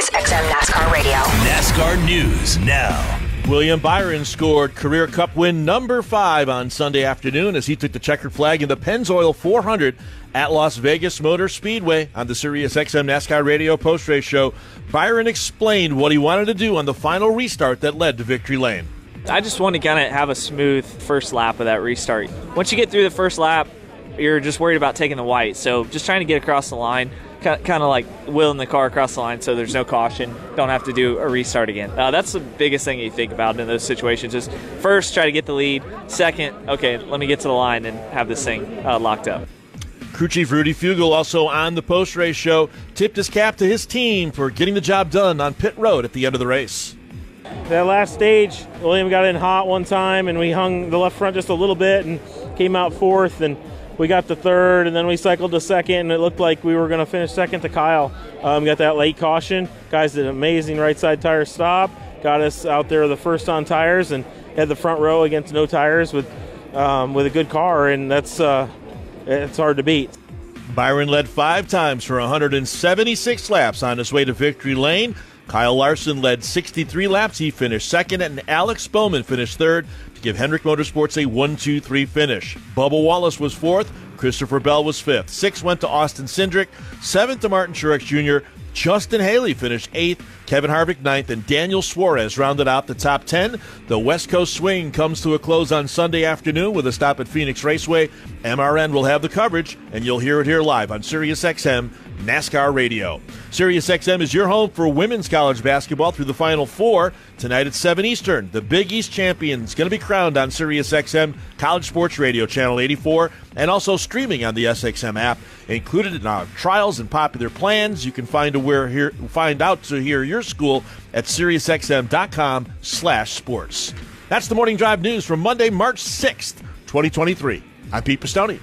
Sirius XM NASCAR Radio. NASCAR News now. William Byron scored career Cup win number 5 on Sunday afternoon as he took the checkered flag in the Pennzoil 400 at Las Vegas Motor Speedway. On the Sirius XM NASCAR Radio post-race show, Byron explained what he wanted to do on the final restart that led to victory lane. I just want to kind of have a smooth first lap of that restart. Once you get through the first lap, you're just worried about taking the white. So just trying to get across the line, kind of like wheeling the car across the line so there's no caution. Don't have to do a restart again. That's the biggest thing you think about in those situations is first, try to get the lead. Second, okay, let me get to the line and have this thing locked up. Crew Chief Rudy Fugle, also on the post-race show, tipped his cap to his team for getting the job done on pit road at the end of the race. That last stage, William got in hot one time, and we hung the left front just a little bit and came out fourth, and we got to third, and then we cycled to second, and it looked like we were going to finish second to Kyle. Got that late caution. Guys did an amazing right side tire stop, got us out there the first on tires, and had the front row against no tires with a good car, and that's it's hard to beat. Byron led 5 times for 176 laps on his way to victory lane. Kyle Larson led 63 laps. He finished second, and Alex Bowman finished third to give Hendrick Motorsports a 1-2-3 finish. Bubba Wallace was fourth. Christopher Bell was fifth. 6 went to Austin Cindric. 7th to Martin Truex Jr. Justin Haley finished 8th. Kevin Harvick 9th, and Daniel Suarez rounded out the top 10. The West Coast swing comes to a close on Sunday afternoon with a stop at Phoenix Raceway. MRN will have the coverage, and you'll hear it here live on Sirius XM NASCAR Radio. Sirius XM is your home for women's college basketball through the Final Four. Tonight at 7 Eastern, the Big East champions going to be crowned on Sirius XM College Sports Radio, Channel 84, and also streaming on the SXM app. Included in our trials and popular plans, you can find out to hear your school at SiriusXM.com/sports. That's the Morning Drive News from Monday, March 6th, 2023. I'm Pete Pistone.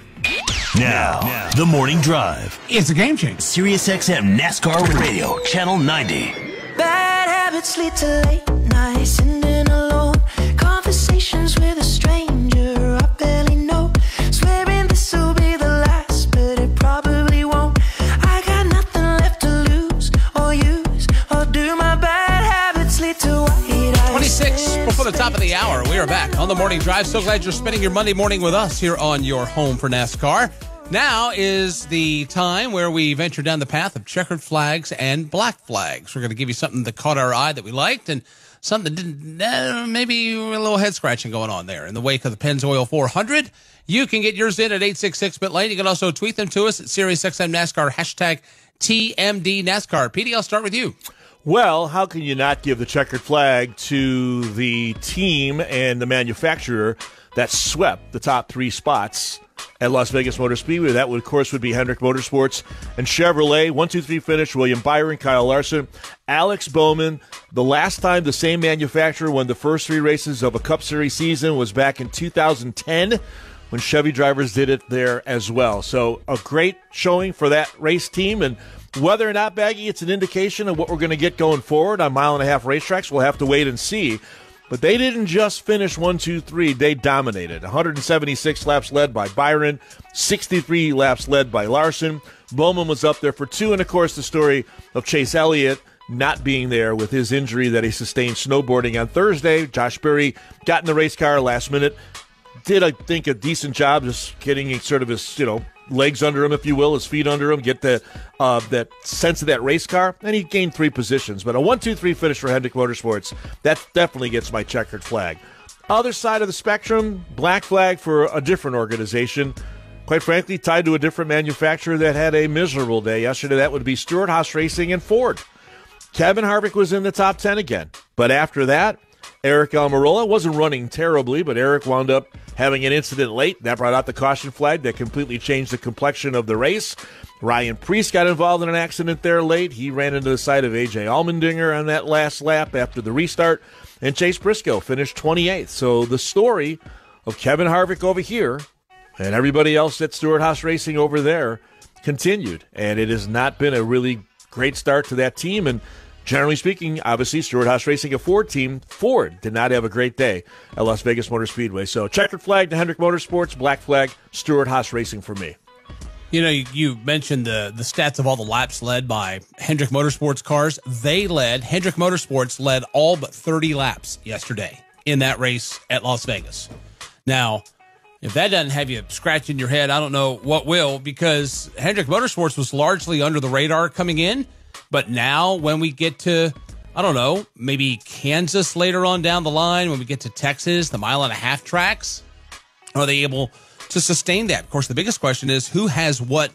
Now, the Morning Drive. It's a game changer. Sirius XM NASCAR Radio, Channel 90. Bad habits lead to late nights, sitting alone. Conversations with a stranger I barely know. Swearing this will be the last, but it probably won't. I got nothing left to lose or use, or do my bad habits lead to white eyes? 26 before the top of the hour. We are back on the Morning Drive. So glad you're spending your Monday morning with us here on your home for NASCAR. Now is the time where we venture down the path of checkered flags and black flags. We're going to give you something that caught our eye that we liked and something that didn't, maybe a little head scratching going on there in the wake of the Pennzoil 400. You can get yours in at 866-BIT-LANE. You can also tweet them to us at SiriusXM NASCAR, hashtag TMD NASCAR. PD, I'll start with you. Well, how can you not give the checkered flag to the team and the manufacturer that swept the top 3 spots at Las Vegas Motor Speedway? That would, of course, would be Hendrick Motorsports and Chevrolet. 1-2-3 finish, William Byron, Kyle Larson, Alex Bowman. The last time the same manufacturer won the first 3 races of a Cup Series season was back in 2010 when Chevy drivers did it there as well. So a great showing for that race team, and whether or not, Baggy, it's an indication of what we're going to get going forward on mile-and-a-half racetracks, we'll have to wait and see. But they didn't just finish 1-2-3. They dominated. 176 laps led by Byron, 63 laps led by Larson. Bowman was up there for 2. And, of course, the story of Chase Elliott not being there with his injury that he sustained snowboarding on Thursday. Josh Berry got in the race car last minute. Did, I think, a decent job just getting sort of his, legs under him, if you will, his feet under him, get that sense of that race car, and he gained 3 positions. But a 1-2-3 finish for Hendrick Motorsports, that definitely gets my checkered flag. Other side of the spectrum, black flag for a different organization, quite frankly, tied to a different manufacturer that had a miserable day yesterday. That would be Stewart-Haas Racing and Ford. Kevin Harvick was in the top 10 again, but after that, Eric Almirola wasn't running terribly, but Eric wound up having an incident late. That brought out the caution flag that completely changed the complexion of the race. Ryan Preece got involved in an accident there late. He ran into the side of A.J. Allmendinger on that last lap after the restart. And Chase Briscoe finished 28th. So the story of Kevin Harvick over here and everybody else at Stewart-Haas Racing over there continued. And it has not been a really great start to that team. And generally speaking, obviously, Stewart-Haas Racing, a Ford team. Ford did not have a great day at Las Vegas Motor Speedway. So checkered flag to Hendrick Motorsports, black flag, Stewart-Haas Racing for me. You know, you mentioned the stats of all the laps led by Hendrick Motorsports cars. Hendrick Motorsports led all but 30 laps yesterday in that race at Las Vegas. Now, if that doesn't have you scratching your head, I don't know what will, because Hendrick Motorsports was largely under the radar coming in. But now when we get to, I don't know, maybe Kansas later on down the line, when we get to Texas, the 1.5 mile tracks, are they able to sustain that? Of course, the biggest question is who has what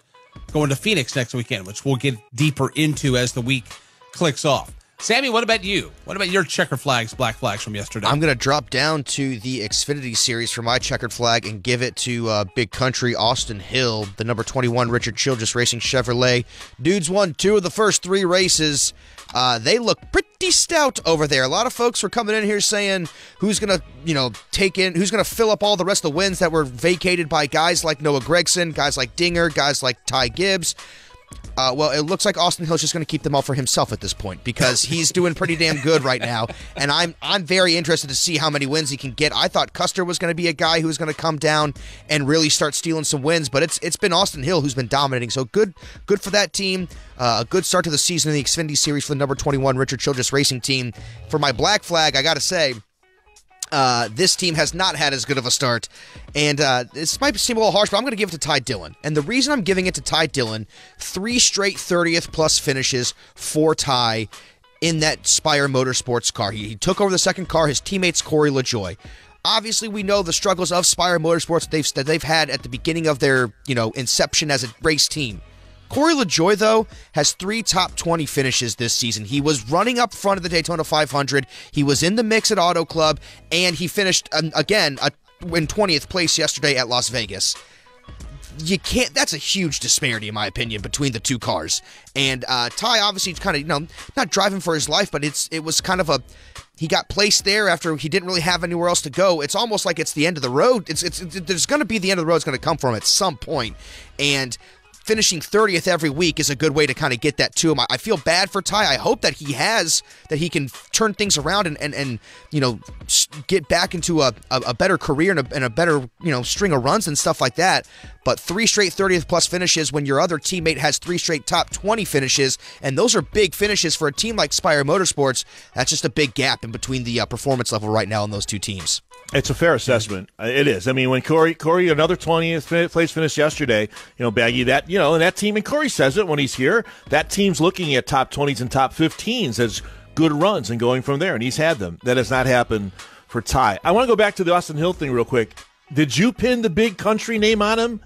going to Phoenix next weekend, which we'll get deeper into as the week clicks off. Sammy, what about you? What about your checkered flags, black flags from yesterday? I'm going to drop down to the Xfinity Series for my checkered flag and give it to Big Country Austin Hill, the number 21 Richard Childress Racing Chevrolet. Dudes won 2 of the first 3 races. They look pretty stout over there. A lot of folks were coming in here saying who's going to, who's going to fill up all the rest of the wins that were vacated by guys like Noah Gragson, guys like Dinger, guys like Ty Gibbs. Well, it looks like Austin Hill's just going to keep them all for himself at this point because he's doing pretty damn good right now, and I'm very interested to see how many wins he can get. I thought Custer was going to be a guy who was going to come down and really start stealing some wins, but it's been Austin Hill who's been dominating. So good for that team. A good start to the season in the Xfinity Series for the number 21 Richard Childress Racing team. For my black flag, I got to say, this team has not had as good of a start, and this might seem a little harsh, but I'm going to give it to Ty Dillon. And the reason I'm giving it to Ty Dillon, 3 straight 30th plus finishes for Ty in that Spire Motorsports car. He took over the second car. His teammate's Corey LaJoie. Obviously, we know the struggles of Spire Motorsports that they've had at the beginning of their inception as a race team. Corey LaJoie, though, has 3 top 20 finishes this season. He was running up front of the Daytona 500. He was in the mix at Auto Club, and he finished, again, in 20th place yesterday at Las Vegas. That's a huge disparity, in my opinion, between the 2 cars. And Ty, obviously, kind of, not driving for his life, but it was kind of he got placed there after he didn't really have anywhere else to go. It's almost like it's the end of the road. There's going to be the end of the road. It's going to come for him at some point. And finishing 30th every week is a good way to kind of get that to him. I feel bad for Ty. I hope that he can turn things around and get back into a better career and a better string of runs and stuff like that. But 3 straight 30th plus finishes when your other teammate has 3 straight top 20 finishes, and those are big finishes for a team like Spire Motorsports. That's just a big gap in between the performance level right now in those 2 teams. It's a fair assessment. It is. I mean, when Corey, another 20th place finish yesterday, Baggy, that, and that team, and Corey says it when he's here, that team's looking at top 20s and top 15s as good runs and going from there, and he's had them. That has not happened for Ty. I want to go back to the Austin Hill thing real quick. Did you pin the Big Country name on him?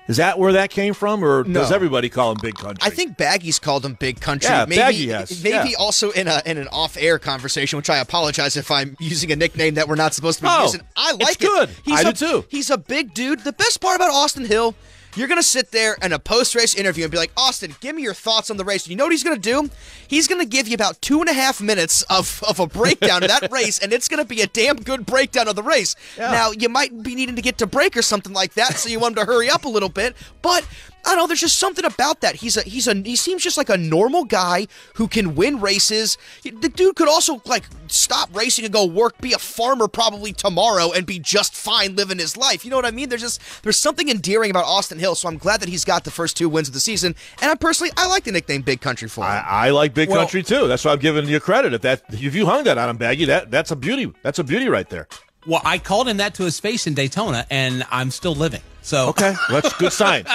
Is that where that came from, or does everybody call him Big Country? I think Baggy's called him Big Country. Yeah, Baggy has. Maybe also in an off-air conversation, which I apologize if I'm using a nickname that we're not supposed to be using. I like it's good. I do too. He's a big dude. The best part about Austin Hill, you're going to sit there in a post-race interview and be like, Austin, give me your thoughts on the race. And you know what he's going to do? He's going to give you about 2.5 minutes of a breakdown of that race, and it's going to be a damn good breakdown of the race. Yeah. Now, you might be needing to get to break or something like that, so you want him to hurry up a little bit, but I don't know, there's just something about that. He seems just like a normal guy who can win races. The dude could also stop racing and go be a farmer probably tomorrow and be just fine living his life. You know what I mean? There's something endearing about Austin Hill, so I'm glad that he's got the first 2 wins of the season. And I like the nickname Big Country for him. I like Big Country too. That's why I'm giving you credit. If you hung that on him, Baggy, that's a beauty. That's a beauty right there. Well, I called him that to his face in Daytona, and I'm still living. So okay, well, that's a good sign.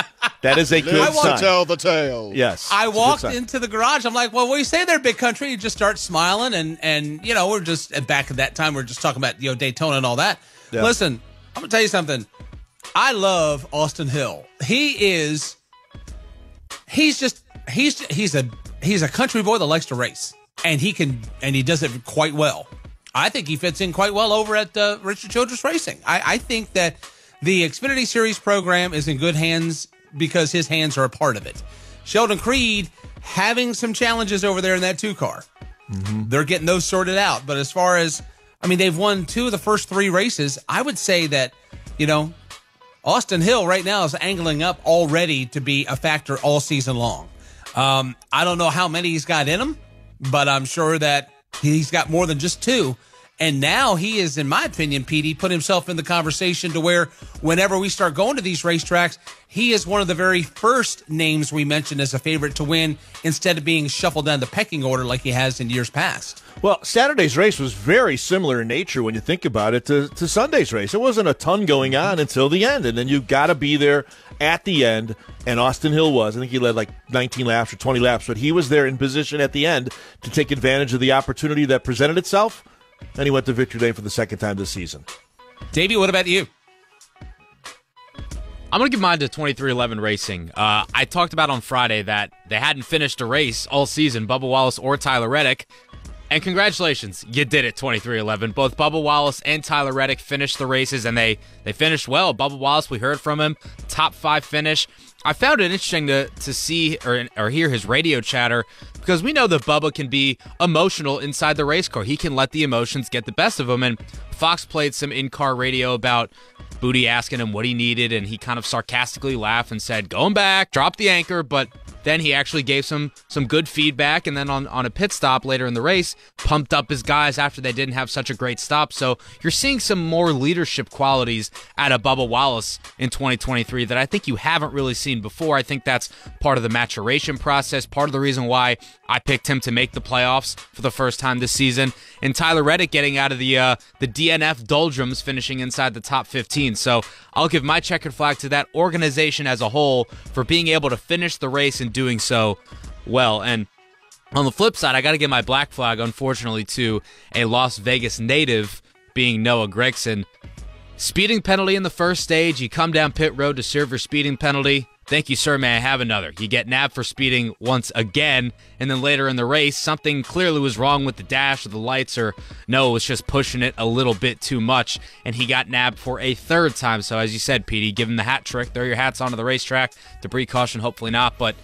That is a good sign. I want to tell the tale. Yes. I walked into the garage. I'm like, well, what do you say there, Big Country? You just start smiling, and we're just back at that time. We're just talking about Daytona and all that. Yeah. Listen, I'm gonna tell you something. I love Austin Hill. He's a country boy that likes to race, and he does it quite well. I think he fits in quite well over at Richard Childress Racing. I think that the Xfinity Series program is in good hands because his hands are a part of it. Sheldon Creed having some challenges over there in that 2 car. Mm-hmm. They're getting those sorted out. But as far as, they've won 2 of the first 3 races. I would say that, Austin Hill right now is angling up already to be a factor all season long. I don't know how many he's got in him, but I'm sure that he's got more than just 2. And now he is, in my opinion, Petey, put himself in the conversation to where whenever we start going to these racetracks, he is one of the very first names we mention as a favorite to win instead of being shuffled down the pecking order like he has in years past. Well, Saturday's race was very similar in nature when you think about it to Sunday's race. It wasn't a ton going on until the end, and then you got to be there at the end, and Austin Hill was. I think he led like 19 laps or 20 laps, but he was there in position at the end to take advantage of the opportunity that presented itself, and he went to victory lane for the second time this season. Davey, what about you? I'm going to give mine to 2311 Racing. I talked about on Friday that they hadn't finished a race all season, Bubba Wallace or Tyler Reddick. And congratulations, you did it, 2311. Both Bubba Wallace and Tyler Reddick finished the races, and they finished well. Bubba Wallace, we heard from him, top 5 finish. I found it interesting to see or hear his radio chatter because we know that Bubba can be emotional inside the race car. He can let the emotions get the best of him, and Fox played some in-car radio about Booty asking him what he needed, and he kind of sarcastically laughed and said, going back, drop the anchor, but then he actually gave some good feedback, and then on a pit stop later in the race, pumped up his guys after they didn't have such a great stop. So you're seeing some more leadership qualities out of Bubba Wallace in 2023 that I think you haven't really seen before. I think that's part of the maturation process, part of the reason why I picked him to make the playoffs for the first time this season, and Tyler Reddick getting out of the DNF doldrums, finishing inside the top 15. So I'll give my checkered flag to that organization as a whole for being able to finish the race and doing so well. And on the flip side, I got to give my black flag, unfortunately, to a Las Vegas native, being Noah Gragson. Speeding penalty in the first stage. You come down pit road to serve your speeding penalty. Thank you, sir. May I have another? You get nabbed for speeding once again, and then later in the race, something clearly was wrong with the dash or the lights, or Noah was just pushing it a little bit too much, and he got nabbed for a third time. So as you said, Petey, give him the hat trick. Throw your hats onto the racetrack. Debris caution, hopefully not, but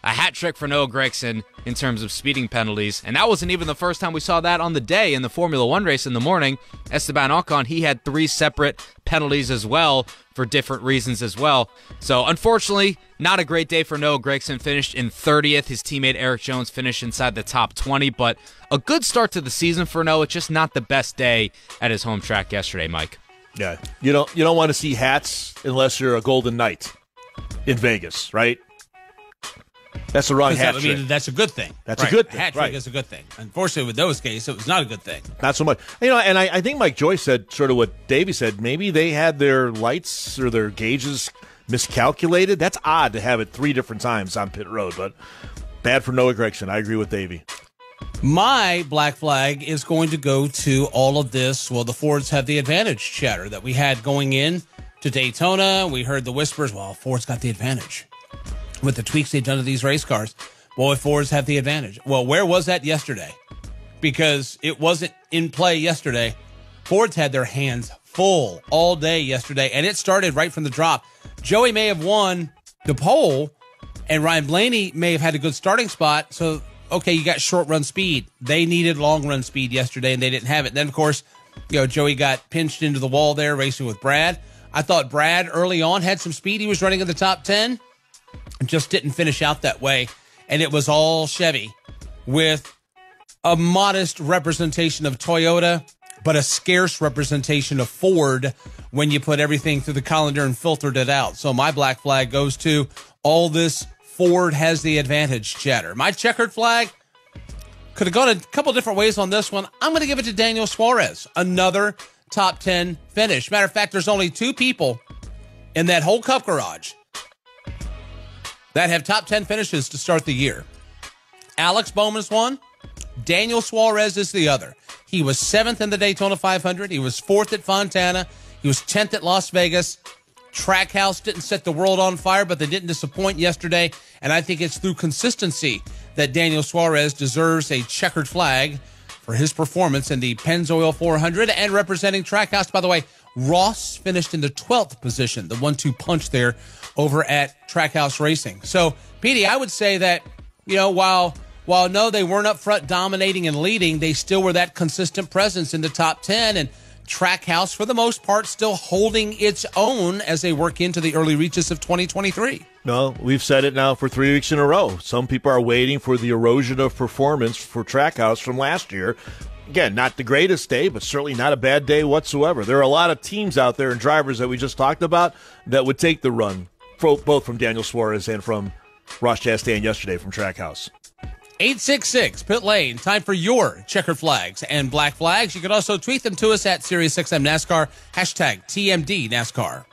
a hat trick for Noah Gragson in terms of speeding penalties. And that wasn't even the first time we saw that on the day in the Formula One race in the morning. Esteban Ocon, he had 3 separate penalties as well for different reasons as well. So unfortunately, not a great day for Noah Gragson. Finished in 30th. His teammate Eric Jones finished inside the top 20, but a good start to the season for Noah. Just not the best day at his home track yesterday, Mike. Yeah, you don't want to see hats unless you're a Golden Knight in Vegas, right? That's the wrong hat trick. I mean, that's a good thing. That's a good thing. Hat trick is a good thing. Unfortunately, with those cases, it was not a good thing. Not so much. And I think Mike Joyce said sort of what Davey said. Maybe they had their lights or their gauges miscalculated. That's odd to have it 3 different times on pit road, but bad for Noah Gragson. I agree with Davey. My black flag is going to go to all of this. Well, the Fords have the advantage chatter that we had going in to Daytona. We heard the whispers, well, Ford's got the advantage with the tweaks they've done to these race cars. Boy, Fords have the advantage. Well, where was that yesterday? Because it wasn't in play yesterday. Fords had their hands full all day yesterday, and it started right from the drop. Joey may have won the pole, and Ryan Blaney may have had a good starting spot. So, okay, you got short run speed. They needed long run speed yesterday, and they didn't have it. Then, of course, Joey got pinched into the wall there racing with Brad. I thought Brad early on had some speed. He was running in the top 10. Just didn't finish out that way. And it was all Chevy with a modest representation of Toyota, but a scarce representation of Ford when you put everything through the colander and filtered it out. So my black flag goes to all this Ford has the advantage chatter. My checkered flag could have gone a couple different ways on this one. I'm going to give it to Daniel Suarez. Another top 10 finish. Matter of fact, there's only 2 people in that whole Cup garage that have top 10 finishes to start the year. Alex Bowman's one. Daniel Suarez is the other. He was 7th in the Daytona 500. He was 4th at Fontana. He was 10th at Las Vegas. Trackhouse didn't set the world on fire, but they didn't disappoint yesterday. And I think it's through consistency that Daniel Suarez deserves a checkered flag for his performance in the Pennzoil 400 and representing Trackhouse. By the way, Ross finished in the 12th position, the 1-2 punch there over at Trackhouse Racing. So, Petey, I would say that, while no, they weren't up front dominating and leading, they still were that consistent presence in the top 10, and Trackhouse, for the most part, still holding its own as they work into the early reaches of 2023. No, we've said it now for 3 weeks in a row. Some people are waiting for the erosion of performance for Trackhouse from last year. again, not the greatest day, but certainly not a bad day whatsoever. There are a lot of teams out there and drivers that we just talked about that would take the run, both from Daniel Suarez and from Ross Chastain yesterday from Trackhouse. 866 Pit Lane. Time for your checkered flags and black flags. You can also tweet them to us at SiriusXM NASCAR, hashtag TMD NASCAR.